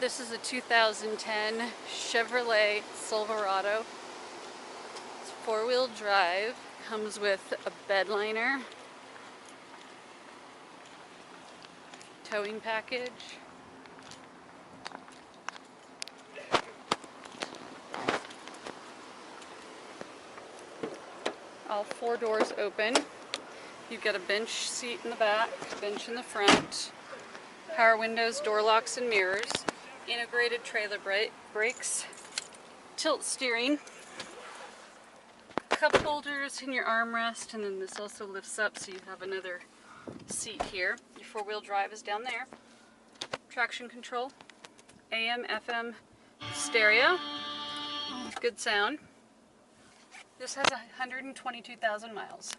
This is a 2010 Chevrolet Silverado. It's four-wheel drive, comes with a bed liner, towing package, all four doors open. You've got a bench seat in the back, bench in the front, power windows, door locks and mirrors, integrated trailer brakes, tilt steering, cup holders in your armrest, and then this also lifts up so you have another seat here. Your four-wheel drive is down there. Traction control, AM, FM stereo, good sound. This has 122,000 miles.